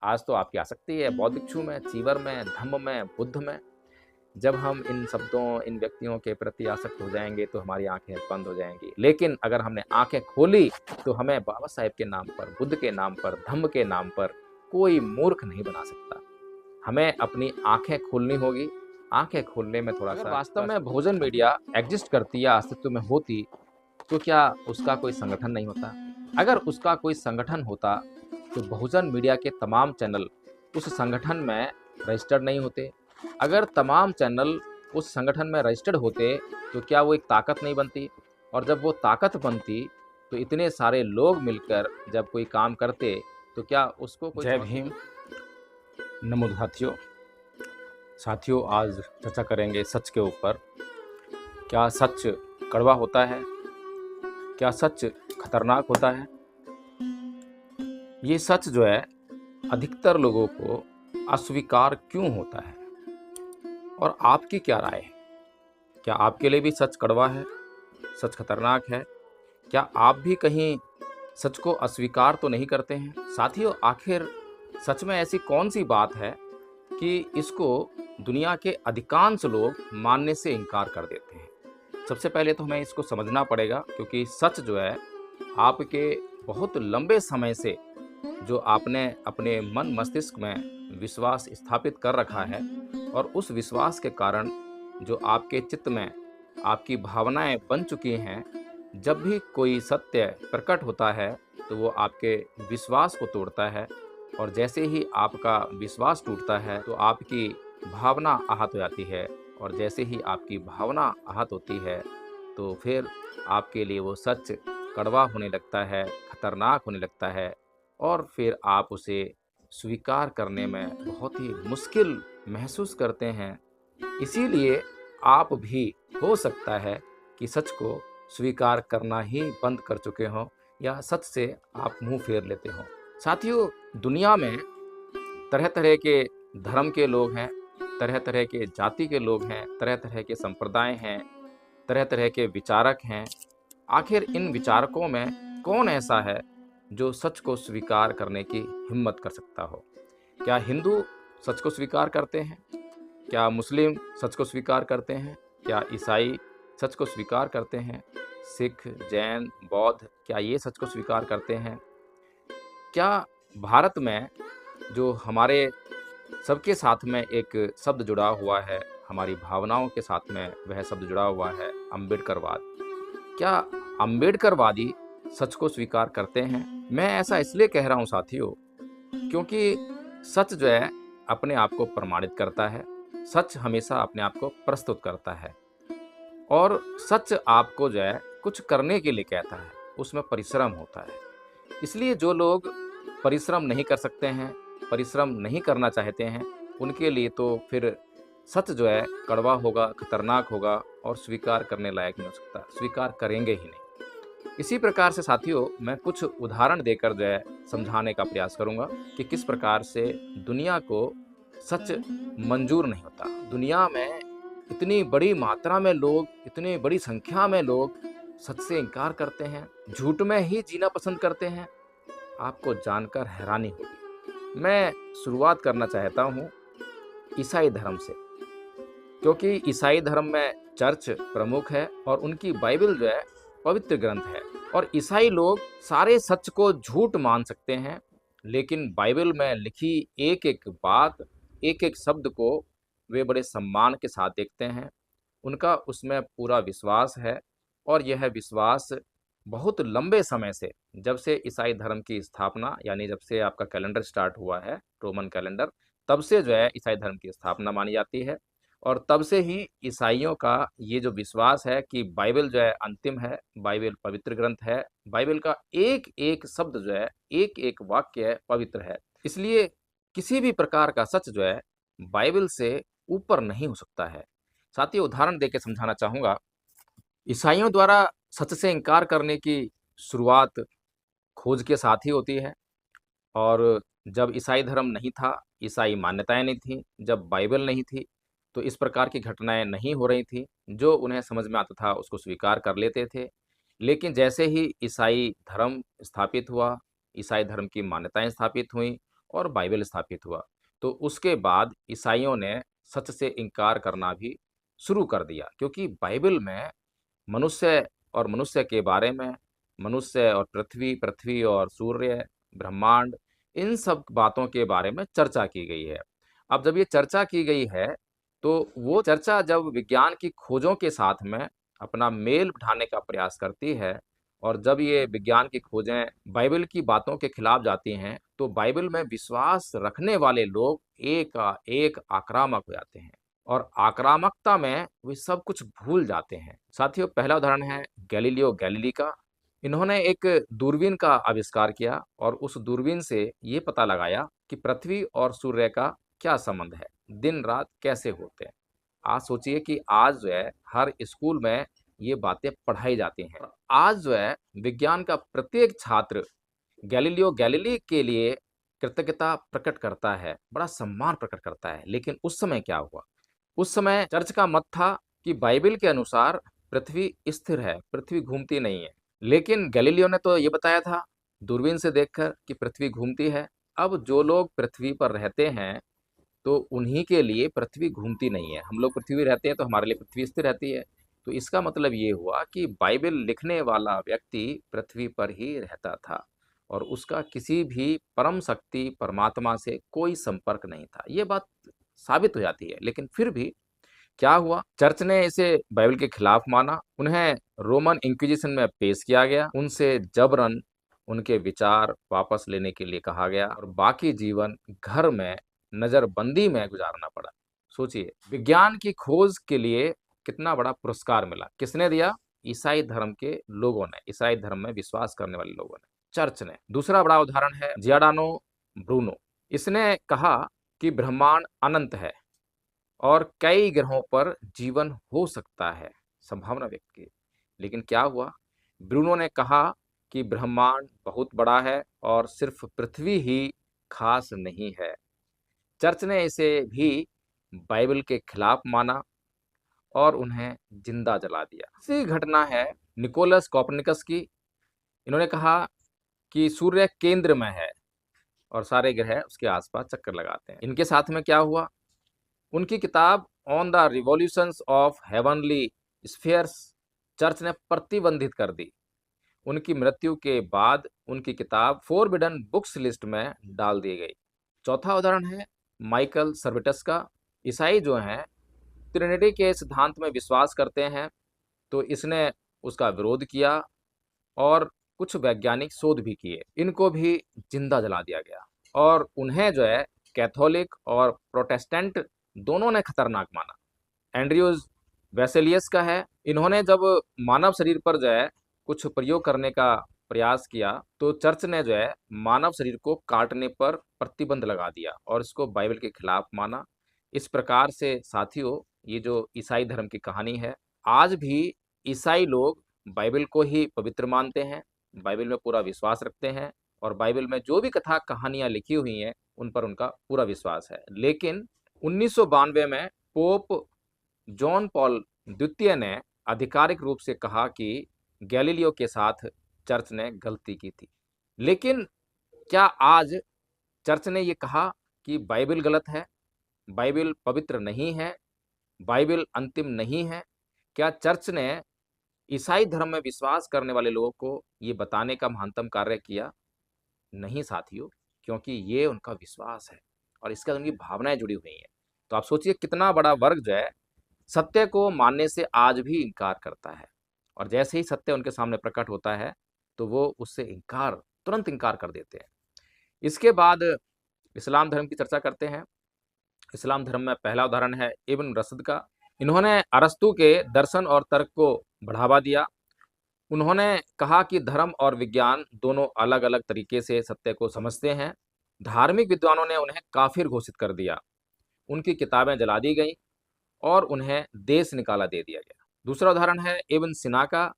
आज तो आपकी आसक्ति है बौद्ध भिक्षु में, चीवर में, धम्म में, बुद्ध में। जब हम इन शब्दों, इन व्यक्तियों के प्रति आसक्त हो जाएँगे तो हमारी आँखें बंद हो जाएँगी। लेकिन अगर हमने आँखें खोली तो हमें बाबा साहेब के नाम पर, बुद्ध के नाम पर, धम्म के नाम पर कोई मूर्ख नहीं बना सकता। हमें अपनी आँखें खोलनी होगी। आँखें खोलने में थोड़ा-सा अगर वास्तव में भोजन मीडिया एग्ज़िस्ट करती या अस्तित्व में होती, तो क्या उसका कोई संगठन नहीं होता? अगर उसका कोई संगठन होता, तो बहुजन मीडिया के तमाम चैनल उस संगठन में रजिस्टर्ड नहीं होते। अगर तमाम चैनल उस संगठन में रजिस्टर्ड होते, तो क्या वो एक ताकत नहीं बनती? और जब वो ताकत बनती, तो इतने सारे लोग मिलकर जब कोई काम करते, तो क्या उसको कोई जय भीम। नमो साथियों, आज चर्चा करेंगे सच के ऊपर। क्या सच कड़वा होता है? क्या सच खतरनाक होता है? ये सच जो है अधिकतर लोगों को अस्वीकार क्यों होता है? और आपकी क्या राय है? क्या आपके लिए भी सच कड़वा है? सच खतरनाक है? क्या आप भी कहीं सच को अस्वीकार तो नहीं करते हैं? साथियों, आखिर सच में ऐसी कौन सी बात है कि इसको दुनिया के अधिकांश लोग मानने से इनकार कर देते हैं? सबसे पहले तो हमें इसको समझना पड़ेगा, क्योंकि सच जो है आपके बहुत लंबे समय से जो आपने अपने मन मस्तिष्क में विश्वास स्थापित कर रखा है, और उस विश्वास के कारण जो आपके चित्त में आपकी भावनाएं बन चुकी हैं, जब भी कोई सत्य प्रकट होता है तो वो आपके विश्वास को तोड़ता है, और जैसे ही आपका विश्वास टूटता है तो आपकी भावना आहत हो जाती है, और जैसे ही आपकी भावना आहत होती है तो फिर आपके लिए वो सच कड़वा होने लगता है, खतरनाक होने लगता है, और फिर आप उसे स्वीकार करने में बहुत ही मुश्किल महसूस करते हैं। इसीलिए आप भी हो सकता है कि सच को स्वीकार करना ही बंद कर चुके हों, या सच से आप मुंह फेर लेते हों। साथियों, दुनिया में तरह-तरह के धर्म के लोग हैं, तरह-तरह के जाति के लोग हैं, तरह-तरह के संप्रदाय हैं, तरह-तरह के विचारक हैं। आखिर इन विचारकों में कौन ऐसा है जो सच को स्वीकार करने की हिम्मत कर सकता हो? क्या हिंदू सच को स्वीकार करते हैं? क्या मुस्लिम सच को स्वीकार करते हैं? क्या ईसाई सच को स्वीकार करते हैं? सिख, जैन, बौद्ध क्या ये सच को स्वीकार करते हैं? क्या भारत में जो हमारे सबके साथ में एक शब्द जुड़ा हुआ है, हमारी भावनाओं के साथ में वह शब्द जुड़ा हुआ है, अम्बेडकरवाद, क्या अम्बेडकरवादी सच को स्वीकार करते हैं? मैं ऐसा इसलिए कह रहा हूँ साथियों, क्योंकि सच जो है अपने आप को प्रमाणित करता है। सच हमेशा अपने आप को प्रस्तुत करता है, और सच आपको जो है कुछ करने के लिए कहता है, उसमें परिश्रम होता है। इसलिए जो लोग परिश्रम नहीं कर सकते हैं, परिश्रम नहीं करना चाहते हैं, उनके लिए तो फिर सच जो है कड़वा होगा, खतरनाक होगा, और स्वीकार करने लायक नहीं हो सकता, स्वीकार करेंगे ही नहीं। इसी प्रकार से साथियों, मैं कुछ उदाहरण देकर जो है समझाने का प्रयास करूंगा कि किस प्रकार से दुनिया को सच मंजूर नहीं होता। दुनिया में इतनी बड़ी मात्रा में लोग, इतनी बड़ी संख्या में लोग सच से इनकार करते हैं, झूठ में ही जीना पसंद करते हैं। आपको जानकर हैरानी होगी। मैं शुरुआत करना चाहता हूँ ईसाई धर्म से, क्योंकि ईसाई धर्म में चर्च प्रमुख है और उनकी बाइबल जो है पवित्र ग्रंथ है, और ईसाई लोग सारे सच को झूठ मान सकते हैं, लेकिन बाइबल में लिखी एक एक बात, एक एक शब्द को वे बड़े सम्मान के साथ देखते हैं। उनका उसमें पूरा विश्वास है, और यह विश्वास बहुत लंबे समय से, जब से ईसाई धर्म की स्थापना, यानी जब से आपका कैलेंडर स्टार्ट हुआ है, रोमन कैलेंडर, तब से जो है ईसाई धर्म की स्थापना मानी जाती है। और तब से ही ईसाइयों का ये जो विश्वास है कि बाइबल जो है अंतिम है, बाइबल पवित्र ग्रंथ है, बाइबल का एक एक शब्द जो है, एक एक वाक्य है, पवित्र है। इसलिए किसी भी प्रकार का सच जो है बाइबल से ऊपर नहीं हो सकता है। साथ ही उदाहरण देके समझाना चाहूँगा। ईसाइयों द्वारा सच से इनकार करने की शुरुआत खोज के साथ ही होती है, और जब ईसाई धर्म नहीं था, ईसाई मान्यताएँ नहीं थीं, जब बाइबल नहीं थी, तो इस प्रकार की घटनाएँ नहीं हो रही थीं। जो उन्हें समझ में आता था उसको स्वीकार कर लेते थे। लेकिन जैसे ही ईसाई धर्म स्थापित हुआ, ईसाई धर्म की मान्यताएँ स्थापित हुईं, और बाइबल स्थापित हुआ। तो उसके बाद ईसाइयों ने सच से इनकार करना भी शुरू कर दिया, क्योंकि बाइबल में मनुष्य और मनुष्य के बारे में, मनुष्य और पृथ्वी, पृथ्वी और सूर्य, ब्रह्मांड, इन सब बातों के बारे में चर्चा की गई है। अब जब ये चर्चा की गई है, तो वो चर्चा जब विज्ञान की खोजों के साथ में अपना मेल बिठाने का प्रयास करती है, और जब ये विज्ञान की खोजें बाइबल की बातों के खिलाफ जाती हैं, तो बाइबल में विश्वास रखने वाले लोग एक आक्रामक हो जाते हैं, और आक्रामकता में वे सब कुछ भूल जाते हैं। साथियों, पहला उदाहरण है गैलीलियो गैलीली का। इन्होंने एक दूरबीन का आविष्कार किया और उस दूरबीन से ये पता लगाया कि पृथ्वी और सूर्य का क्या संबंध है, दिन रात कैसे होते हैं। आज सोचिए कि आज जो है हर स्कूल में ये बातें पढ़ाई जाती हैं। और आज जो है विज्ञान का प्रत्येक छात्र गैलीलियो गैलीली के लिए कृतज्ञता प्रकट करता है, बड़ा सम्मान प्रकट करता है। लेकिन उस समय क्या हुआ? उस समय चर्च का मत था कि बाइबल के अनुसार पृथ्वी स्थिर है, पृथ्वी घूमती नहीं है। लेकिन गैलीलियो ने तो ये बताया था दूरबीन से देखकर कि पृथ्वी घूमती है। अब जो लोग पृथ्वी पर रहते हैं, तो उन्हीं के लिए पृथ्वी घूमती नहीं है। हम लोग पृथ्वी रहते हैं तो हमारे लिए पृथ्वी स्थिर रहती है। तो इसका मतलब ये हुआ कि बाइबल लिखने वाला व्यक्ति पृथ्वी पर ही रहता था, और उसका किसी भी परम शक्ति परमात्मा से कोई संपर्क नहीं था। ये बात साबित हो जाती है। लेकिन फिर भी क्या हुआ? चर्च ने इसे बाइबल के खिलाफ माना, उन्हें रोमन इंक्विजिशन में पेश किया गया, उनसे जबरन उनके विचार वापस लेने के लिए कहा गया, और बाकी जीवन घर में नजरबंदी में गुजारना पड़ा। सोचिए, विज्ञान की खोज के लिए कितना बड़ा पुरस्कार मिला। किसने दिया? ईसाई धर्म के लोगों ने, ईसाई धर्म में विश्वास करने वाले लोगों ने, चर्च ने। दूसरा बड़ा उदाहरण है जियोर्डानो ब्रूनो। इसने कहा कि ब्रह्मांड अनंत है और कई ग्रहों पर जीवन हो सकता है, संभावना व्यक्त की। लेकिन क्या हुआ? ब्रूनो ने कहा कि ब्रह्मांड बहुत बड़ा है और सिर्फ पृथ्वी ही खास नहीं है। चर्च ने इसे भी बाइबल के खिलाफ माना और उन्हें जिंदा जला दिया। इसी घटना है निकोलस कोपरनिकस की। इन्होंने कहा कि सूर्य केंद्र में है और सारे ग्रह उसके आसपास चक्कर लगाते हैं। इनके साथ में क्या हुआ? उनकी किताब on the revolutions of heavenly spheres church ने प्रतिबंधित कर दी। उनकी मृत्यु के बाद उनकी किताब फोरबिडन बुक्स लिस्ट में डाल दी गई। चौथा उदाहरण है माइकल सर्वेटस का। ईसाई जो हैं ट्रिनिटी के सिद्धांत में विश्वास करते हैं, तो इसने उसका विरोध किया और कुछ वैज्ञानिक शोध भी किए। इनको भी जिंदा जला दिया गया, और उन्हें जो है कैथोलिक और प्रोटेस्टेंट दोनों ने खतरनाक माना। एंड्रयूज वेसेलियस का है। इन्होंने जब मानव शरीर पर जो है कुछ प्रयोग करने का प्रयास किया, तो चर्च ने जो है मानव शरीर को काटने पर प्रतिबंध लगा दिया और इसको बाइबल के खिलाफ माना। इस प्रकार से साथियों, ये जो ईसाई धर्म की कहानी है, आज भी ईसाई लोग बाइबल को ही पवित्र मानते हैं, बाइबल में पूरा विश्वास रखते हैं, और बाइबल में जो भी कथा कहानियां लिखी हुई हैं उन पर उनका पूरा विश्वास है। लेकिन 1992 में पोप जॉन पॉल द्वितीय ने आधिकारिक रूप से कहा कि गैलीलियो के साथ चर्च ने गलती की थी। लेकिन क्या आज चर्च ने ये कहा कि बाइबल गलत है, बाइबल पवित्र नहीं है, बाइबल अंतिम नहीं है? क्या चर्च ने ईसाई धर्म में विश्वास करने वाले लोगों को ये बताने का महानतम कार्य किया? नहीं साथियों, क्योंकि ये उनका विश्वास है और इसके साथ उनकी भावनाएं जुड़ी हुई हैं। तो आप सोचिए कितना बड़ा वर्ग जो है सत्य को मानने से आज भी इनकार करता है, और जैसे ही सत्य उनके सामने प्रकट होता है तो वो उससे तुरंत इनकार कर देते हैं। इसके बाद इस्लाम धर्म की चर्चा करते हैं। इस्लाम धर्म में पहला उदाहरण है इब्न रशद का। इन्होंने अरस्तु के दर्शन और तर्क को बढ़ावा दिया। उन्होंने कहा कि धर्म और विज्ञान दोनों अलग अलग तरीके से सत्य को समझते हैं। धार्मिक विद्वानों ने उन्हें काफिर घोषित कर दिया, उनकी किताबें जला दी गई और उन्हें देश निकाला दे दिया गया। दूसरा उदाहरण है इब्न सिना का।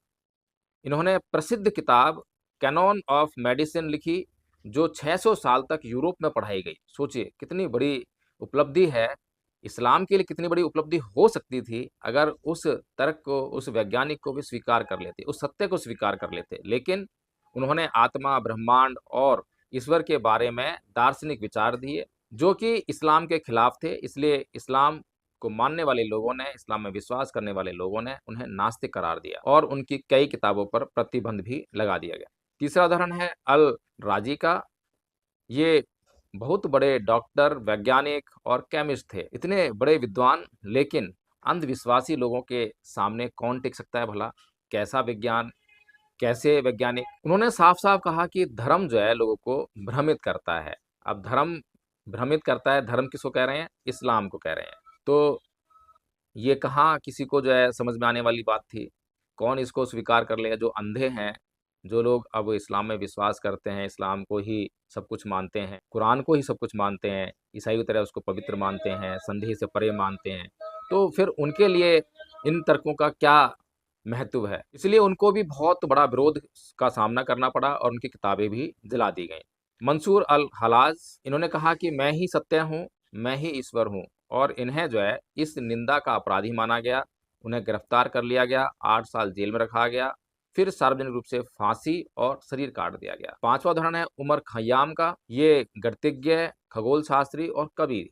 इन्होंने प्रसिद्ध किताब कैनॉन ऑफ मेडिसिन लिखी, जो 600 साल तक यूरोप में पढ़ाई गई। सोचिए कितनी बड़ी उपलब्धि है, इस्लाम के लिए कितनी बड़ी उपलब्धि हो सकती थी अगर उस तर्क को, उस वैज्ञानिक को भी स्वीकार कर लेते, उस सत्य को स्वीकार कर लेते। लेकिन उन्होंने आत्मा, ब्रह्मांड और ईश्वर के बारे में दार्शनिक विचार दिए जो कि इस्लाम के खिलाफ थे। इसलिए इस्लाम को मानने वाले लोगों ने, इस्लाम में विश्वास करने वाले लोगों ने उन्हें नास्तिक करार दिया और उनकी कई किताबों पर प्रतिबंध भी लगा दिया गया। तीसरा उदाहरण है अल राजी का। ये बहुत बड़े डॉक्टर, वैज्ञानिक और केमिस्ट थे, इतने बड़े विद्वान, लेकिन अंधविश्वासी लोगों के सामने कौन टिक सकता है भला? कैसा विज्ञान, कैसे वैज्ञानिक? उन्होंने साफ-साफ कहा कि धर्म जो है लोगों को भ्रमित करता है। अब धर्म भ्रमित करता है, धर्म किसको कह रहे हैं? इस्लाम को कह रहे हैं। तो ये कहाँ किसी को जो है समझ में आने वाली बात थी? कौन इसको स्वीकार कर लेगा? जो अंधे हैं, जो लोग अब इस्लाम में विश्वास करते हैं, इस्लाम को ही सब कुछ मानते हैं, कुरान को ही सब कुछ मानते हैं, ईसाई की तरह उसको पवित्र मानते हैं, संदेह से परे मानते हैं, तो फिर उनके लिए इन तर्कों का क्या महत्व है? इसलिए उनको भी बहुत बड़ा विरोध का सामना करना पड़ा और उनकी किताबें भी जला दी गईं। मंसूर अल हलाज, इन्होंने कहा कि मैं ही सत्य हूँ, मैं ही ईश्वर हूँ, और इन्हें जो है इस निंदा का अपराधी माना गया। उन्हें गिरफ्तार कर लिया गया, 8 साल जेल में रखा गया, फिर सार्वजनिक रूप से फांसी और शरीर काट दिया गया। पांचवा उदाहरण है उमर खय्याम का। ये गणितज्ञ, खगोल शास्त्री और कवि,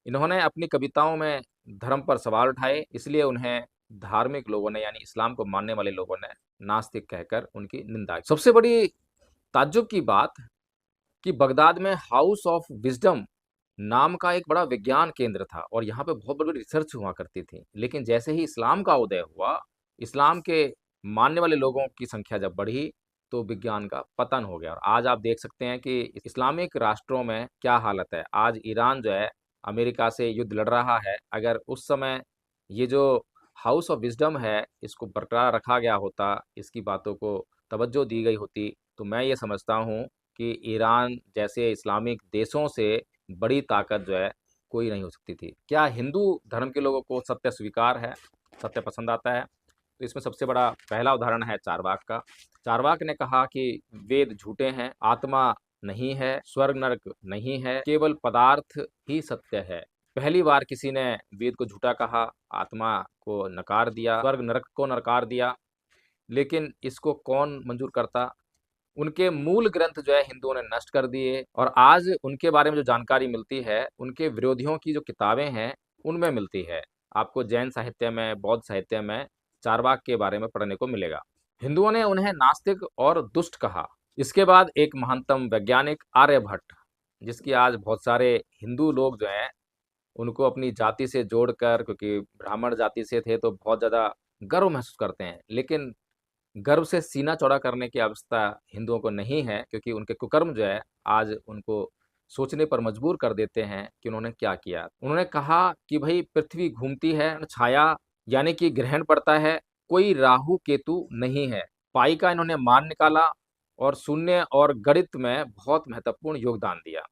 इन्होंने अपनी कविताओं में धर्म पर सवाल उठाए, इसलिए उन्हें धार्मिक लोगों ने, यानी इस्लाम को मानने वाले लोगों ने नास्तिक कहकर उनकी निंदा की। सबसे बड़ी ताज्जुब की बात कि बगदाद में हाउस ऑफ विजडम नाम का एक बड़ा विज्ञान केंद्र था और यहाँ पे बहुत बड़ी रिसर्च हुआ करती थी। लेकिन जैसे ही इस्लाम का उदय हुआ, इस्लाम के मानने वाले लोगों की संख्या जब बढ़ी, तो विज्ञान का पतन हो गया। और आज आप देख सकते हैं कि इस्लामिक राष्ट्रों में क्या हालत है। आज ईरान जो है अमेरिका से युद्ध लड़ रहा है। अगर उस समय ये जो हाउस ऑफ विजडम है, इसको बरकरार रखा गया होता, इसकी बातों को तवज्जो दी गई होती, तो मैं ये समझता हूँ कि ईरान जैसे इस्लामिक देशों से बड़ी ताकत जो है कोई नहीं हो सकती थी। क्या हिंदू धर्म के लोगों को सत्य स्वीकार है, सत्य पसंद आता है? तो इसमें सबसे बड़ा पहला उदाहरण है चारवाक का। चारवाक ने कहा कि वेद झूठे हैं, आत्मा नहीं है, स्वर्ग नरक नहीं है, केवल पदार्थ ही सत्य है। पहली बार किसी ने वेद को झूठा कहा, आत्मा को नकार दिया, स्वर्ग नरक को नकार दिया, लेकिन इसको कौन मंजूर करता? उनके मूल ग्रंथ जो है हिंदुओं ने नष्ट कर दिए और आज उनके बारे में जो जानकारी मिलती है, उनके विरोधियों की जो किताबें हैं, उनमें मिलती है। आपको जैन साहित्य में, बौद्ध साहित्य में चारवाक के बारे में पढ़ने को मिलेगा। हिंदुओं ने उन्हें नास्तिक और दुष्ट कहा। इसके बाद एक महानतम वैज्ञानिक आर्यभट्ट, जिसकी आज बहुत सारे हिंदू लोग जो हैं, उनको अपनी जाति से जोड़कर, क्योंकि ब्राह्मण जाति से थे, तो बहुत ज़्यादा गर्व महसूस करते हैं। लेकिन गर्व से सीना चौड़ा करने की आवश्यकता हिंदुओं को नहीं है, क्योंकि उनके कुकर्म जो है आज उनको सोचने पर मजबूर कर देते हैं कि उन्होंने क्या किया। उन्होंने कहा कि भाई पृथ्वी घूमती है, छाया यानी कि ग्रहण पड़ता है, कोई राहु केतु नहीं है। पाई का इन्होंने मान निकाला और शून्य और गणित में बहुत महत्वपूर्ण योगदान दिया।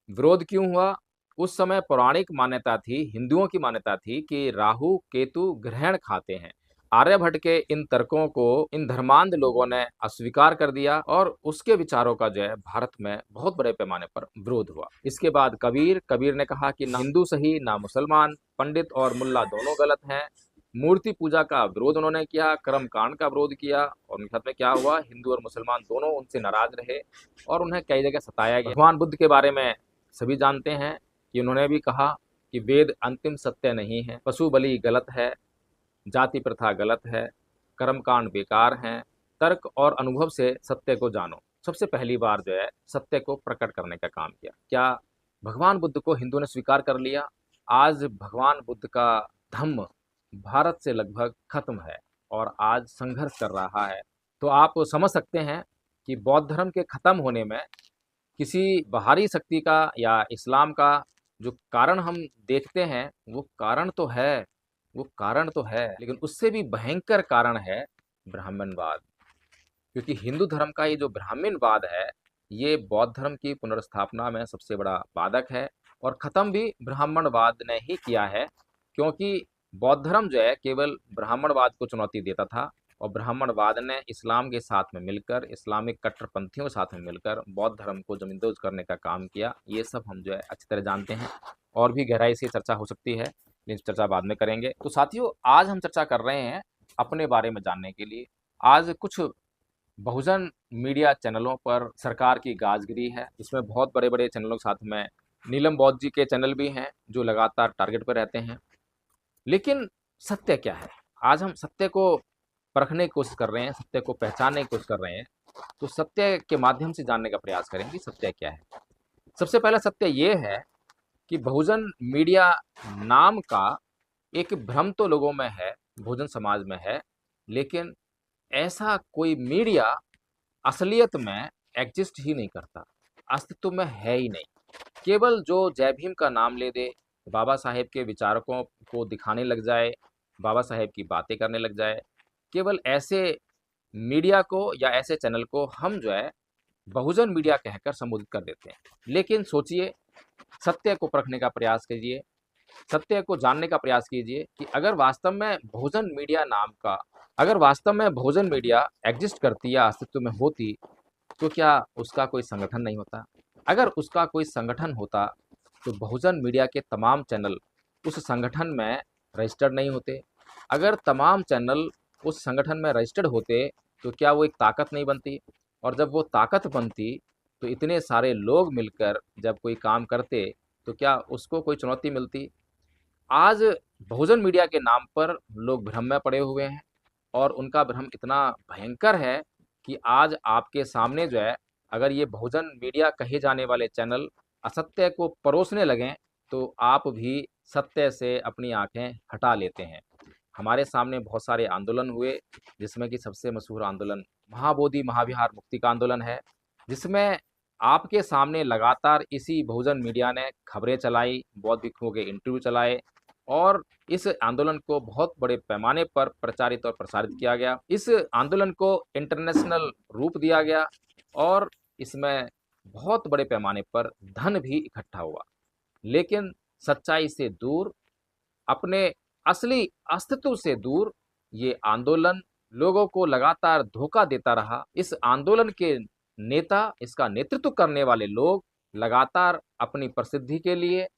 विरोध क्यों हुआ? उस समय पौराणिक मान्यता थी, हिंदुओं की मान्यता थी कि राहु केतु ग्रहण खाते हैं। आर्यभट्ट के इन तर्कों को इन धर्मांध लोगों ने अस्वीकार कर दिया और उसके विचारों का जो है भारत में बहुत बड़े पैमाने पर विरोध हुआ। इसके बाद कबीर ने कहा कि ना हिंदू सही ना मुसलमान, पंडित और मुल्ला दोनों गलत हैं। मूर्ति पूजा का विरोध उन्होंने किया, कर्म कांड का विरोध किया, और उनके साथ में क्या हुआ, हिंदू और मुसलमान दोनों उनसे नाराज रहे और उन्हें कई जगह सताया गया। भगवान बुद्ध के बारे में सभी जानते हैं कि उन्होंने भी कहा कि वेद अंतिम सत्य नहीं है, पशु बलि गलत है, जाति प्रथा गलत है, कर्मकांड बेकार हैं, तर्क और अनुभव से सत्य को जानो। सबसे पहली बार जो है सत्य को प्रकट करने का काम किया। क्या भगवान बुद्ध को हिंदुओं ने स्वीकार कर लिया? आज भगवान बुद्ध का धम्म भारत से लगभग खत्म है और आज संघर्ष कर रहा है। तो आप समझ सकते हैं कि बौद्ध धर्म के खत्म होने में किसी बाहरी शक्ति का या इस्लाम का जो कारण हम देखते हैं, वो कारण तो है, लेकिन उससे भी भयंकर कारण है ब्राह्मणवाद। क्योंकि हिंदू धर्म का ये जो ब्राह्मणवाद है, ये बौद्ध धर्म की पुनर्स्थापना में सबसे बड़ा बाधक है और ख़त्म भी ब्राह्मणवाद ने ही किया है। क्योंकि बौद्ध धर्म जो है केवल ब्राह्मणवाद को चुनौती देता था और ब्राह्मणवाद ने इस्लाम के साथ में मिलकर, इस्लामिक कट्टरपंथियों के साथ में मिलकर बौद्ध धर्म को जमींदोज करने का काम किया। ये सब हम जो है अच्छी तरह जानते हैं और भी गहराई से चर्चा हो सकती है, लेकिन चर्चा बाद में करेंगे। तो साथियों, आज हम चर्चा कर रहे हैं अपने बारे में जानने के लिए। आज कुछ बहुजन मीडिया चैनलों पर सरकार की गाजगिरी है। इसमें बहुत बड़े-बड़े चैनलों के साथ में नीलम बौद्ध जी के चैनल भी हैं, जो लगातार टारगेट पर रहते हैं। लेकिन सत्य क्या है? आज हम सत्य को परखने की कोशिश कर रहे हैं, सत्य को पहचानने की कोशिश कर रहे हैं, तो सत्य के माध्यम से जानने का प्रयास करें कि सत्य क्या है। सबसे पहला सत्य ये है कि बहुजन मीडिया नाम का एक भ्रम तो लोगों में है, बहुजन समाज में है, लेकिन ऐसा कोई मीडिया असलियत में एग्जिस्ट ही नहीं करता, अस्तित्व में है ही नहीं। केवल जो जय भीम का नाम ले दे, बाबा साहेब के विचारकों को दिखाने लग जाए, बाबा साहेब की बातें करने लग जाए, केवल ऐसे मीडिया को या ऐसे चैनल को हम जो है बहुजन मीडिया कहकर संबोधित कर देते हैं। लेकिन सोचिए, सत्य को परखने का प्रयास कीजिए, सत्य को जानने का प्रयास कीजिए कि अगर वास्तव में बहुजन मीडिया एग्जिस्ट करती या अस्तित्व में होती, तो क्या उसका कोई संगठन नहीं होता? अगर उसका कोई संगठन होता, तो बहुजन मीडिया के तमाम चैनल उस संगठन में रजिस्टर्ड नहीं होते। अगर तमाम चैनल उस संगठन में रजिस्टर्ड होते, तो क्या वो एक ताकत नहीं बनती? और जब वो ताकत बनती, तो इतने सारे लोग मिलकर जब कोई काम करते, तो क्या उसको कोई चुनौती मिलती? आज बहुजन मीडिया के नाम पर लोग भ्रम में पड़े हुए हैं, और उनका भ्रम इतना भयंकर है कि आज आपके सामने जो है, अगर ये बहुजन मीडिया कहे जाने वाले चैनल असत्य को परोसने लगें, तो आप भी सत्य से अपनी आंखें हटा लेते हैं। हमारे सामने बहुत सारे आंदोलन हुए, जिसमें कि सबसे मशहूर आंदोलन महाबोधि महाविहार मुक्ति का आंदोलन है, जिसमें आपके सामने लगातार इसी बहुजन मीडिया ने खबरें चलाई, बौद्ध भिक्षुओं के इंटरव्यू चलाए, और इस आंदोलन को बहुत बड़े पैमाने पर प्रचारित और प्रसारित किया गया। इस आंदोलन को इंटरनेशनल रूप दिया गया, और इसमें बहुत बड़े पैमाने पर धन भी इकट्ठा हुआ। लेकिन सच्चाई से दूर, अपने असली अस्तित्व से दूर, ये आंदोलन लोगों को लगातार धोखा देता रहा। इस आंदोलन के नेता, इसका नेतृत्व करने वाले लोग लगातार अपनी प्रसिद्धि के लिए,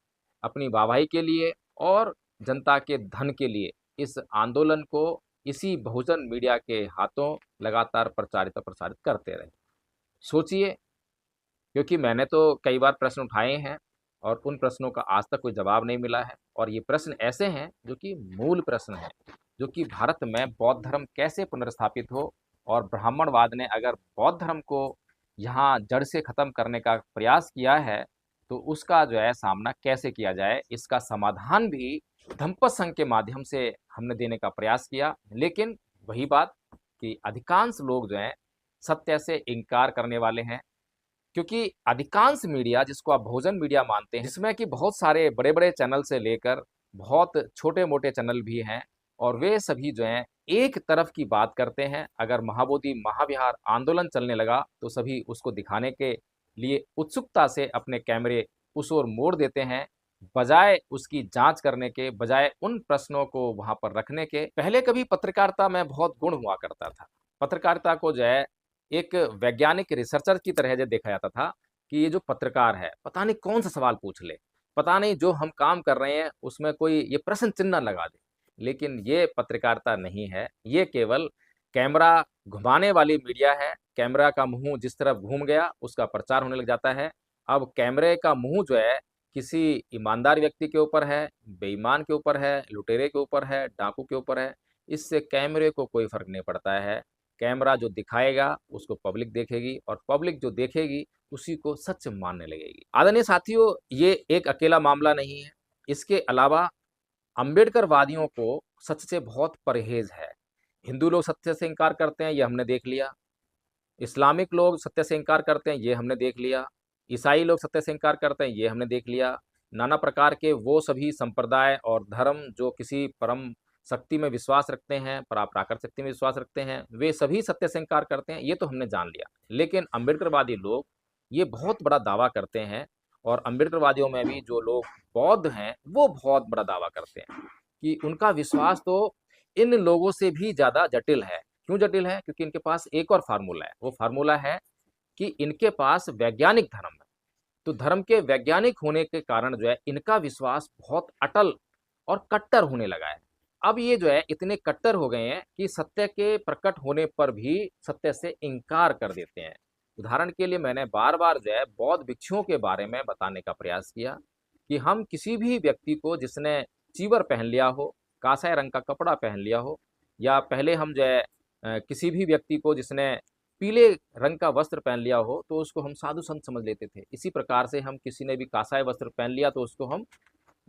अपनी वाहवाही के लिए और जनता के धन के लिए इस आंदोलन को इसी बहुजन मीडिया के हाथों लगातार प्रचारित और प्रसारित करते रहे। सोचिए, क्योंकि मैंने तो कई बार प्रश्न उठाए हैं, और उन प्रश्नों का आज तक कोई जवाब नहीं मिला है, और ये प्रश्न ऐसे हैं जो कि मूल प्रश्न हैं, जो कि भारत में बौद्ध धर्म कैसे पुनर्स्थापित हो, और ब्राह्मणवाद ने अगर बौद्ध धर्म को यहाँ जड़ से खत्म करने का प्रयास किया है, तो उसका जो है सामना कैसे किया जाए, इसका समाधान भी धम्म संघ के माध्यम से हमने देने का प्रयास किया। लेकिन वही बात कि अधिकांश लोग जो हैं सत्य से इनकार करने वाले हैं, क्योंकि अधिकांश मीडिया जिसको आप बहुजन मीडिया मानते हैं, जिसमें कि बहुत सारे बड़े-बड़े चैनल से लेकर बहुत छोटे-मोटे चैनल भी हैं, और वे सभी जो हैं एक तरफ की बात करते हैं। अगर महाबोधि महाविहार आंदोलन चलने लगा, तो सभी उसको दिखाने के लिए उत्सुकता से अपने कैमरे उस ओर मोड़ देते हैं, बजाय उसकी जांच करने के, बजाय उन प्रश्नों को वहां पर रखने के। पहले कभी पत्रकारिता में बहुत गुण हुआ करता था। पत्रकारिता को जो है एक वैज्ञानिक रिसर्चर की तरह जो देखा जाता था, कि ये जो पत्रकार है, पता नहीं कौन सा सवाल पूछ ले, पता नहीं जो हम काम कर रहे हैं उसमें कोई ये प्रश्न चिन्ह लगा दे। लेकिन ये पत्रकारिता नहीं है, ये केवल कैमरा घुमाने वाली मीडिया है। कैमरा का मुंह जिस तरफ घूम गया, उसका प्रचार होने लग जाता है। अब कैमरे का मुंह जो है किसी ईमानदार व्यक्ति के ऊपर है, बेईमान के ऊपर है, लुटेरे के ऊपर है, डाकू के ऊपर है, इससे कैमरे को कोई फर्क नहीं पड़ता है। कैमरा जो दिखाएगा उसको पब्लिक देखेगी, और पब्लिक जो देखेगी उसी को सच मानने लगेगी। आदरणीय साथियों, ये एक अकेला मामला नहीं है। इसके अलावा अम्बेडकरवादियों को सच से बहुत परहेज है। हिंदू लोग सत्य से इनकार करते हैं, ये हमने देख लिया। इस्लामिक लोग सत्य से इनकार करते हैं, ये हमने देख लिया। ईसाई लोग सत्य से इनकार करते हैं, ये हमने देख लिया। नाना प्रकार के वो सभी संप्रदाय और धर्म जो किसी परम शक्ति में विश्वास रखते हैं, परापराकृत शक्ति में विश्वास रखते हैं, वे सभी सत्य से इनकार करते हैं, ये तो हमने जान लिया। लेकिन अम्बेडकरवादी लोग ये बहुत बड़ा दावा करते हैं, और अम्बेडकरवादियों में भी जो लोग बौद्ध हैं, वो बहुत बड़ा दावा करते हैं कि उनका विश्वास तो इन लोगों से भी ज़्यादा जटिल है। क्यों जटिल है? क्योंकि इनके पास एक और फार्मूला है। वो फार्मूला है कि इनके पास वैज्ञानिक धर्म है। तो धर्म के वैज्ञानिक होने के कारण जो है इनका विश्वास बहुत अटल और कट्टर होने लगा है। अब ये जो है इतने कट्टर हो गए हैं कि सत्य के प्रकट होने पर भी सत्य से इनकार कर देते हैं। उदाहरण के लिए मैंने बार-बार जो है बौद्ध भिक्षुओं के बारे में बताने का प्रयास किया कि हम किसी भी व्यक्ति को जिसने चीवर पहन लिया हो, कासाई रंग का कपड़ा पहन लिया हो, या पहले हम जो है किसी भी व्यक्ति को जिसने पीले रंग का वस्त्र पहन लिया हो, तो उसको हम साधु संत समझ लेते थे। इसी प्रकार से हम किसी ने भी कासाई वस्त्र पहन लिया तो उसको हम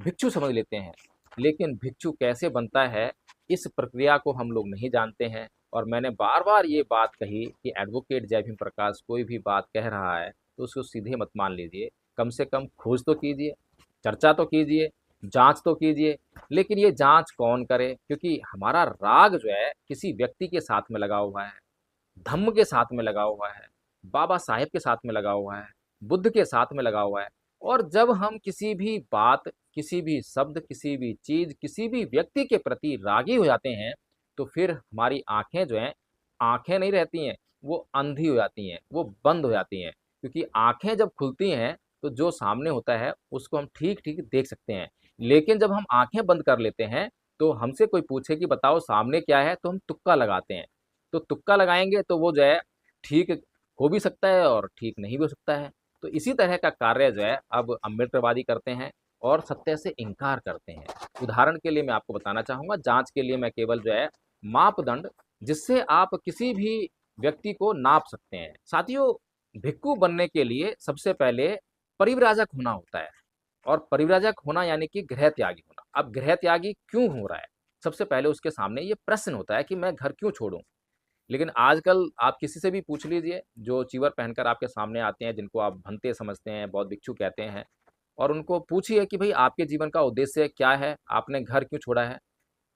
भिक्षु समझ लेते हैं। लेकिन भिक्षु कैसे बनता है, इस प्रक्रिया को हम लोग नहीं जानते हैं। और मैंने बार-बार ये बात कही कि एडवोकेट जय भीम प्रकाश कोई भी बात कह रहा है, तो उसको सीधे मत मान लीजिए। कम से कम खोज तो कीजिए, चर्चा तो कीजिए, जाँच तो कीजिए। लेकिन ये जाँच कौन करे? क्योंकि हमारा राग जो है किसी व्यक्ति के साथ में लगा हुआ है, धम्म के साथ में लगा हुआ है, बाबा साहेब के साथ में लगा हुआ है, बुद्ध के साथ में लगा हुआ है। और जब हम किसी भी बात, किसी भी शब्द, किसी भी चीज़, किसी भी व्यक्ति के प्रति रागी हो जाते हैं, तो फिर हमारी आँखें जो हैं, आँखें नहीं रहती हैं, वो अंधी हो जाती हैं, वो बंद हो जाती हैं। क्योंकि आँखें जब खुलती हैं, तो जो सामने होता है, उसको हम ठीक-ठीक देख सकते हैं। लेकिन जब हम आँखें बंद कर लेते हैं, तो हमसे कोई पूछे कि बताओ सामने क्या है? तो हम तुक्का लगाते हैं। तो तुक्का लगाएँगे तो वो जो है ठीक हो भी सकता है और ठीक नहीं भी हो सकता है। तो इसी तरह का कार्य जो है अब अम्बेडकरवादी करते हैं और सत्य से इनकार करते हैं। उदाहरण के लिए मैं आपको बताना चाहूँगा, जाँच के लिए मैं केवल जो है मापदंड जिससे आप किसी भी व्यक्ति को नाप सकते हैं। साथियों, भिक्षु बनने के लिए सबसे पहले परिव्राजक होना होता है, और परिव्राजक होना यानी कि गृह त्यागी होना। अब गृह त्यागी क्यों हो रहा है? सबसे पहले उसके सामने ये प्रश्न होता है कि मैं घर क्यों छोड़ूँ? लेकिन आजकल आप किसी से भी पूछ लीजिए, जो चीवर पहनकर आपके सामने आते हैं, जिनको आप भंते समझते हैं, बौद्ध भिक्षु कहते हैं, और उनको पूछिए कि भई आपके जीवन का उद्देश्य क्या है? आपने घर क्यों छोड़ा है?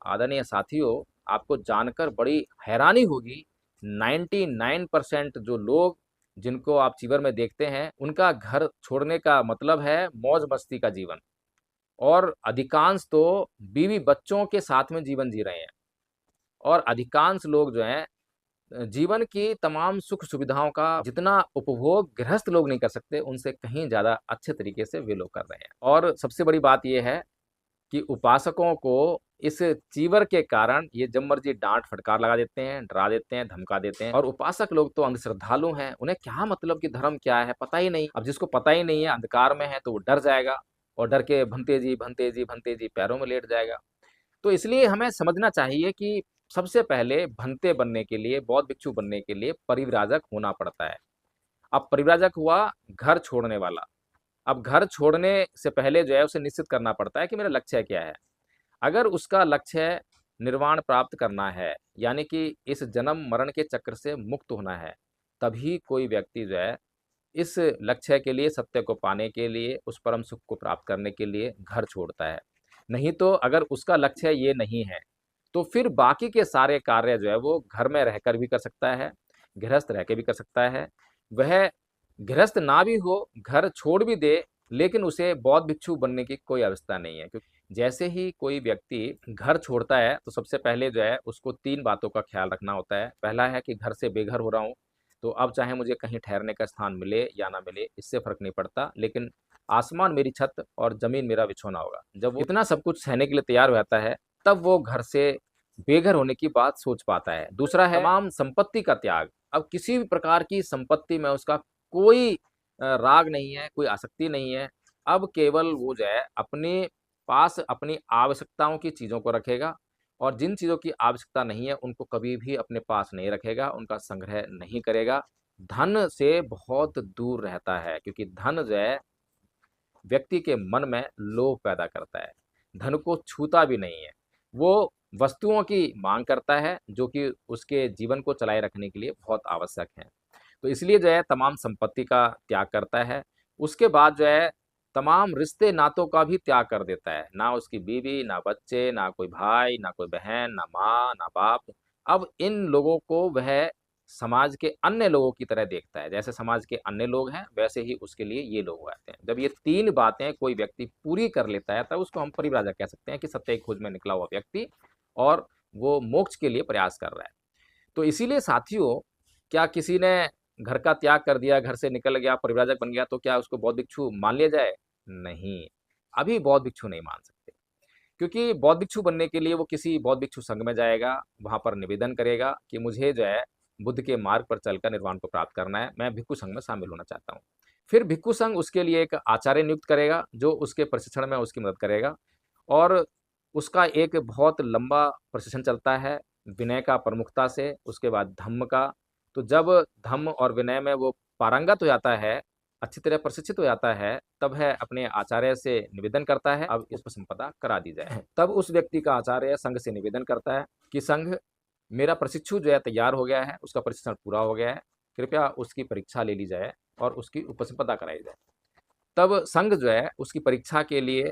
आदरणीय साथियों, आपको जानकर बड़ी हैरानी होगी, 99% जो लोग जिनको आप चीवर में देखते हैं, उनका घर छोड़ने का मतलब है मौज-मस्ती का जीवन। और अधिकांश तो बीवी-बच्चों के साथ में जीवन जी रहे हैं। और अधिकांश लोग जो हैं जीवन की तमाम सुख-सुविधाओं का जितना उपभोग गृहस्थ लोग नहीं कर सकते, उनसे कहीं ज़्यादा अच्छे तरीके से वे लोग कर रहे हैं। और सबसे बड़ी बात ये है कि उपासकों को इस चीवर के कारण ये जब मर्जी डाँट फटकार लगा देते हैं, डरा देते हैं, धमका देते हैं। और उपासक लोग तो अंधश्रद्धालु हैं, उन्हें क्या मतलब कि धर्म क्या है, पता ही नहीं। अब जिसको पता ही नहीं है, अंधकार में है, तो वो डर जाएगा और डर के भंते जी, भंते जी, भंते जी पैरों में लेट जाएगा। तो इसलिए हमें समझना चाहिए कि सबसे पहले भंते बनने के लिए, बौद्ध भिक्षु बनने के लिए परिव्राजक होना पड़ता है। अब परिव्राजक हुआ घर छोड़ने वाला। अब घर छोड़ने से पहले जो है उसे निश्चित करना पड़ता है कि मेरा लक्ष्य क्या है। अगर उसका लक्ष्य निर्वाण प्राप्त करना है, यानी कि इस जन्म-मरण के चक्र से मुक्त होना है, तभी कोई व्यक्ति जो है इस लक्ष्य के लिए, सत्य को पाने के लिए, उस परम सुख को प्राप्त करने के लिए घर छोड़ता है। नहीं तो अगर उसका लक्ष्य ये नहीं है, तो फिर बाकी के सारे कार्य जो है वो घर में रहकर भी कर सकता है, गृहस्थ रह के भी कर सकता है। वह गृहस्थ ना भी हो, घर छोड़ भी दे, लेकिन उसे बौद्ध भिक्षु बनने की कोई आवश्यकता नहीं है। क्योंकि जैसे ही कोई व्यक्ति घर छोड़ता है, तो सबसे पहले जो है उसको 3 बातों का ख़्याल रखना होता है। पहला है कि घर से बेघर हो रहा हूँ, तो अब चाहे मुझे कहीं ठहरने का स्थान मिले या ना मिले, इससे फ़र्क नहीं पड़ता, लेकिन आसमान मेरी छत और ज़मीन मेरा बिछौना होगा। जब वो इतना सब कुछ सहने के लिए तैयार हो जाता है, तब वो घर से बेघर होने की बात सोच पाता है। दूसरा है तमाम संपत्ति का त्याग। अब किसी भी प्रकार की संपत्ति में उसका कोई राग नहीं है, कोई आसक्ति नहीं है। अब केवल वो जो है अपने पास अपनी आवश्यकताओं की चीज़ों को रखेगा, और जिन चीज़ों की आवश्यकता नहीं है, उनको कभी भी अपने पास नहीं रखेगा, उनका संग्रह नहीं करेगा। धन से बहुत दूर रहता है, क्योंकि धन जो है व्यक्ति के मन में लोभ पैदा करता है। धन को छूता भी नहीं है। वो वस्तुओं की माँग करता है, जो कि उसके जीवन को चलाए रखने के लिए बहुत आवश्यक हैं। तो इसलिए जो है तमाम संपत्ति का त्याग करता है। उसके बाद जो है तमाम रिश्ते-नातों का भी त्याग कर देता है। ना उसकी बीवी, ना बच्चे, ना कोई भाई, ना कोई बहन, ना माँ, ना बाप। अब इन लोगों को वह समाज के अन्य लोगों की तरह देखता है। जैसे समाज के अन्य लोग हैं, वैसे ही उसके लिए ये लोग आते हैं। जब ये 3 बातें कोई व्यक्ति पूरी कर लेता है, तब उसको हम परिव्राजक कह सकते हैं कि सत्य की खोज में निकला हुआ व्यक्ति, और वो मोक्ष के लिए प्रयास कर रहा है। तो इसीलिए साथियों, क्या किसी ने घर का त्याग कर दिया, घर से निकल गया, परिव्राजक बन गया, तो क्या उसको बौद्ध भिक्षु मान लिया जाए? नहीं, अभी बौद्ध भिक्षु नहीं मान सकते। क्योंकि बौद्ध भिक्षु बनने के लिए वो किसी बौद्ध भिक्षु संघ में जाएगा, वहाँ पर निवेदन करेगा कि मुझे जो है बुद्ध के मार्ग पर चलकर निर्वाण को प्राप्त करना है, मैं भिक्षु संघ में शामिल होना चाहता हूँ। फिर भिक्षु संघ उसके लिए एक आचार्य नियुक्त करेगा, जो उसके प्रशिक्षण में उसकी मदद करेगा और उसका एक बहुत लंबा प्रशिक्षण चलता है, विनय का प्रमुखता से, उसके बाद धम्म का। तो जब धम्म और विनय में वो पारंगत हो जाता है, अच्छी तरह प्रशिक्षित हो जाता है, तब है अपने आचार्य से निवेदन करता है अब इस संपदा करा दी जाए। तब उस व्यक्ति का आचार्य संघ से निवेदन करता है कि संघ, मेरा प्रशिक्षु जो है तैयार हो गया है, उसका प्रशिक्षण पूरा हो गया है, कृपया उसकी परीक्षा ले ली जाए और उसकी उपसंपदा कराई जाए। तब संघ जो है उसकी परीक्षा के लिए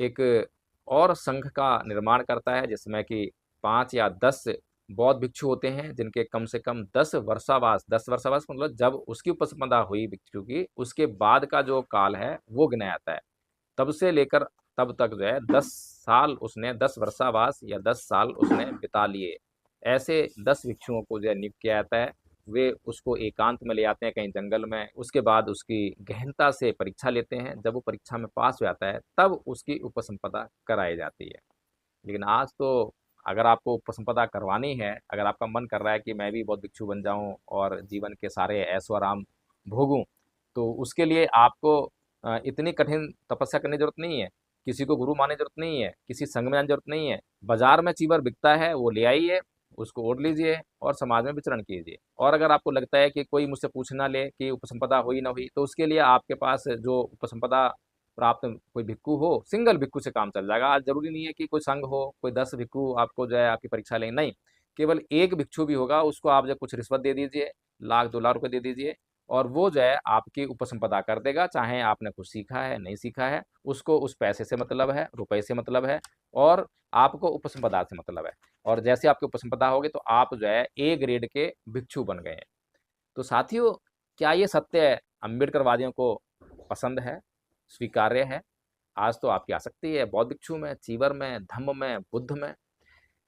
एक और संघ का निर्माण करता है, जिसमें कि 5 या 10 बौद्ध भिक्षु होते हैं, जिनके कम से कम 10 वर्षावास मतलब जब उसकी उपसंपदा हुई भिक्षु की, उसके बाद का जो काल है वो गिना जाता है। तब से लेकर तब तक जो है 10 साल उसने 10 वर्षावास या 10 साल उसने बिता लिए। ऐसे 10 भिक्षुओं को जो है नियुक्त किया जाता है। वे उसको एकांत में ले जाते हैं कहीं जंगल में, उसके बाद उसकी गहनता से परीक्षा लेते हैं। जब वो परीक्षा में पास हो जाता है तब उसकी उपसंपदा कराई जाती है। लेकिन आज तो अगर आपको उपसंपदा करवानी है, अगर आपका मन कर रहा है कि मैं भी बौद्ध भिक्षु बन जाऊं और जीवन के सारे ऐशो आराम भोगूं, तो उसके लिए आपको इतनी कठिन तपस्या करने की जरूरत नहीं है, किसी को गुरु मानने की जरूरत नहीं है, किसी संघ में जाने की जरूरत नहीं है। बाजार में चीवर बिकता है, वो ले आइए, उसको ओढ़ लीजिए और समाज में विचरण कीजिए। और अगर आपको लगता है कि कोई मुझसे पूछ ना ले कि उपसंपदा हुई ना हुई, तो उसके लिए आपके पास जो उपसंपदा प्राप्त कोई भिक्षु हो, सिंगल भिक्षु से काम चल जाएगा। आज जरूरी नहीं है कि कोई संघ हो, कोई 10 भिक्षु आपको जो है आपकी परीक्षा लेंगे, नहीं, केवल एक भिक्षु भी होगा, उसको आप जो कुछ रिश्वत दे दीजिए, लाख 2 लाख रुपए दे दीजिए और वो जो है आपकी उपसंपदा कर देगा। चाहे आपने कुछ सीखा है नहीं सीखा है, उसको उस पैसे से मतलब है, रुपए से मतलब है और आपको उपसंपदा से मतलब है। और जैसे आपकी उपसंपदा होगी तो आप जो है ए ग्रेड के भिक्षु बन गए हैं। तो साथियों, क्या ये सत्य अम्बेडकरवादियों को पसंद है, स्वीकार्य है? आज तो आपकी आसक्ति है बौद्ध भिक्षु में, चीवर में, धम्म में, बुद्ध में।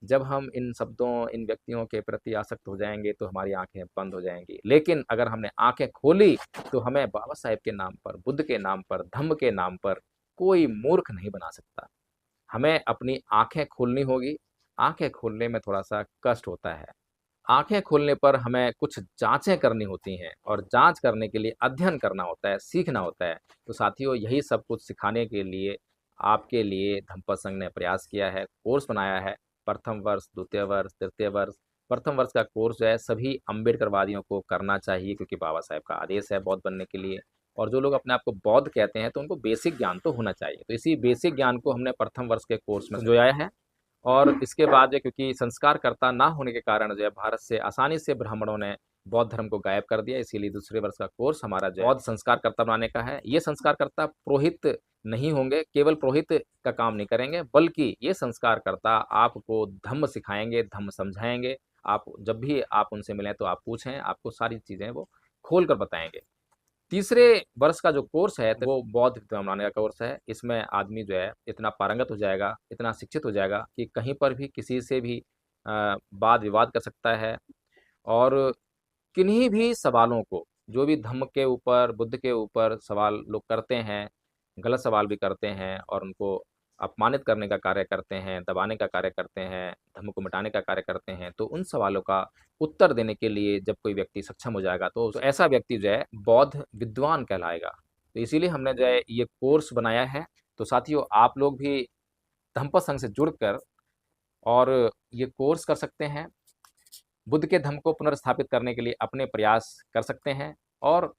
जब हम इन शब्दों, इन व्यक्तियों के प्रति आसक्त हो जाएंगे तो हमारी आंखें बंद हो जाएंगी। लेकिन अगर हमने आंखें खोली तो हमें बाबा साहेब के नाम पर, बुद्ध के नाम पर, धम्म के नाम पर कोई मूर्ख नहीं बना सकता। हमें अपनी आंखें खोलनी होगी। आंखें खोलने में थोड़ा सा कष्ट होता है। आंखें खोलने पर हमें कुछ जांचें करनी होती हैं और जांच करने के लिए अध्ययन करना होता है, सीखना होता है। तो साथियों, यही सब कुछ सिखाने के लिए आपके लिए धम्मपद संघ ने प्रयास किया है, कोर्स बनाया है। प्रथम वर्ष, द्वितीय वर्ष, तृतीय वर्ष। प्रथम वर्ष का कोर्स जो है सभी अम्बेडकरवादियों को करना चाहिए, क्योंकि बाबा साहेब का आदेश है बौद्ध बनने के लिए। और जो लोग अपने आप को बौद्ध कहते हैं तो उनको बेसिक ज्ञान तो होना चाहिए। तो इसी बेसिक ज्ञान को हमने प्रथम वर्ष के कोर्स में जोया है। और इसके बाद जो, क्योंकि संस्कारकर्ता ना होने के कारण जो है भारत से आसानी से ब्राह्मणों ने बौद्ध धर्म को गायब कर दिया, इसीलिए दूसरे वर्ष का कोर्स हमारा जो बौद्ध संस्कारकर्ता बनाने का है। ये संस्कारकर्ता पुरोहित नहीं होंगे, केवल पुरोहित का काम नहीं करेंगे, बल्कि ये संस्कारकर्ता आपको धम्म सिखाएंगे, धम्म समझाएंगे। आप जब भी आप उनसे मिलें तो आप पूछें, आपको सारी चीजें वो खोल कर बताएंगे। तीसरे वर्ष का जो कोर्स है वो बौद्ध धर्म बनाने का कोर्स है। इसमें आदमी जो है इतना पारंगत हो जाएगा, इतना शिक्षित हो जाएगा कि कहीं पर भी किसी से भी वाद विवाद कर सकता है और किन्हीं भी सवालों को, जो भी धम्म के ऊपर, बुद्ध के ऊपर सवाल लोग करते हैं, गलत सवाल भी करते हैं और उनको अपमानित करने का कार्य करते हैं, दबाने का कार्य करते हैं, धर्म को मिटाने का कार्य करते हैं, तो उन सवालों का उत्तर देने के लिए जब कोई व्यक्ति सक्षम हो जाएगा तो ऐसा व्यक्ति जो है बौद्ध विद्वान कहलाएगा। तो इसीलिए हमने जो है ये कोर्स बनाया है। तो साथियों, आप लोग भी धम्मपद संघ से जुड़कर और ये कोर्स कर सकते हैं। बुद्ध के धम्म को पुनर्स्थापित करने के लिए अपने प्रयास कर सकते हैं और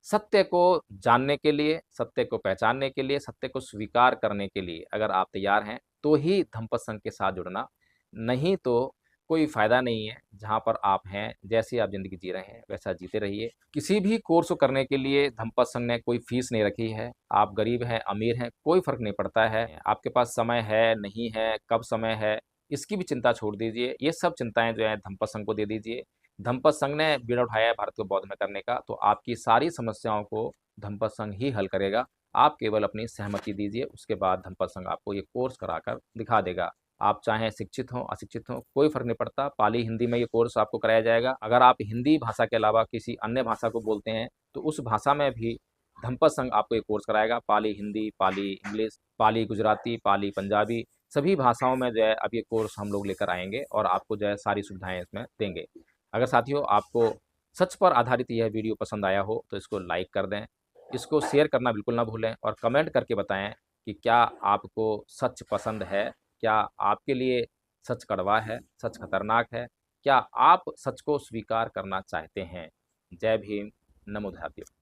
सत्य को जानने के लिए, सत्य को पहचानने के लिए, सत्य को स्वीकार करने के लिए अगर आप तैयार हैं तो ही धम्मपद संघ के साथ जुड़ना, नहीं तो कोई फ़ायदा नहीं है। जहाँ पर आप हैं, जैसी आप ज़िंदगी जी रहे हैं वैसा जीते रहिए। किसी भी कोर्स को करने के लिए धम्मपद संघ ने कोई फीस नहीं रखी है। आप गरीब हैं, अमीर हैं, कोई फ़र्क नहीं पड़ता है। आपके पास समय है, नहीं है, कब समय है, इसकी भी चिंता छोड़ दीजिए। ये सब चिंताएं जो है धम्मपद संघ को दे दीजिए। धम्मपद संघ ने बीड़ा उठाया है भारत को बौद्ध में करने का, तो आपकी सारी समस्याओं को धम्मपद संघ ही हल करेगा। आप केवल अपनी सहमति दीजिए, उसके बाद धम्मपद संघ आपको ये कोर्स कराकर दिखा देगा। आप चाहे शिक्षित हों, अशिक्षित हों, कोई फर्क नहीं पड़ता। पाली हिंदी में ये कोर्स आपको कराया जाएगा। अगर आप हिंदी भाषा के अलावा किसी अन्य भाषा को बोलते हैं तो उस भाषा में भी धम्मपद संघ आपको ये कोर्स कराएगा। पाली हिंदी, पाली इंग्लिश, पाली गुजराती, पाली पंजाबी, सभी भाषाओं में जो है अब ये कोर्स हम लोग लेकर आएँगे और आपको जो है सारी सुविधाएँ इसमें देंगे। अगर साथियों आपको सच पर आधारित यह वीडियो पसंद आया हो तो इसको लाइक कर दें, इसको शेयर करना बिल्कुल ना भूलें और कमेंट करके बताएँ कि क्या आपको सच पसंद है? क्या आपके लिए सच कड़वा है? सच खतरनाक है? क्या आप सच को स्वीकार करना चाहते हैं? जय भीम, नमो ध्यात्यो।